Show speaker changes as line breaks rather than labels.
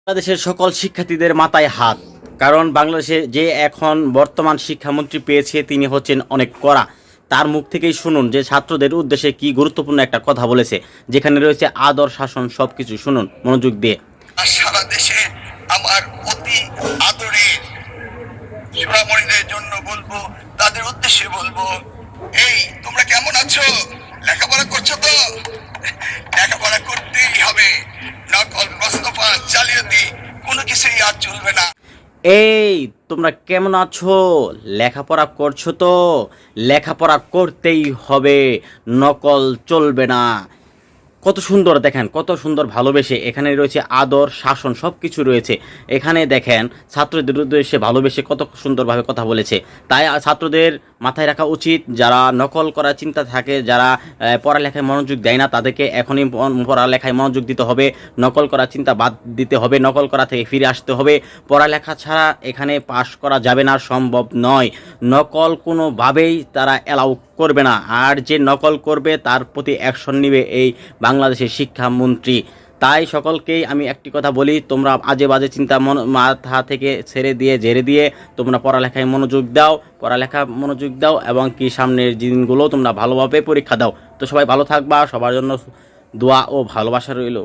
বাংলাদেশের সকল শিক্ষার্থীদের মাথায় হাত, কারণ বাংলাদেশে যে এখন বর্তমান শিক্ষামন্ত্রী পেয়েছে তিনি হচ্ছেন অনেক কড়া। তার মুখ থেকেই শুনুন যে ছাত্রদের উদ্দেশ্যে কি গুরুত্বপূর্ণ একটা কথা বলেছে, যেখানে রয়েছে আদর শাসন সবকিছু। শুনুন মনোযোগ দিয়ে।
সারা দেশে আমার অতি আদরের সোনামণিদের জন্য বলবো, তাদের উদ্দেশ্যে বলবো, এই তোমরা কেমন আছো? লেখাপড়া করছো তো? লেখাপড়া করতেই হবে, নকল প্রশ্নপাত জালিয়াতি কোনো কিছুই আর চলবে না।
এই তোমরা কেমন আছো? লেখাপড়া করছো তো? লেখাপড়া করতেই হবে, নকল চলবে না। কত সুন্দর দেখেন, কত সুন্দর ভালোবেসে এখানে রয়েছে আদর শাসন সব কিছু রয়েছে। এখানে দেখেন ছাত্রদের উদ্দেশ্যে ভালোবেসে কত সুন্দরভাবে কথা বলেছে। তাই ছাত্রদের মাথায় রাখা উচিত, যারা নকল করার চিন্তা থাকে, যারা পড়ালেখায় মনোযোগ দেয় না, তাদেরকে এখনই পড়ালেখায় মনোযোগ দিতে হবে। নকল করার চিন্তা বাদ দিতে হবে, নকল করা থেকে ফিরে আসতে হবে। পড়ালেখা ছাড়া এখানে পাশ করা যাবে না, সম্ভব নয়। নকল কোনোভাবেই তারা অ্যালাউ করবে না, আর যে নকল করবে তার প্রতি অ্যাকশন নেবে এই বাংলাদেশের শিক্ষামন্ত্রী। তাই সকলকেই আমি একটি কথা বলি, তোমরা আজে বাজে চিন্তা মাথা থেকে ছেড়ে দিয়ে তোমরা পড়ালেখায় মনোযোগ দাও এবং কি সামনের দিনগুলো তোমরা ভালোভাবে পরীক্ষা দাও। তো সবাই ভালো থাকবা, সবার জন্য দোয়া ও ভালোবাসা রইল।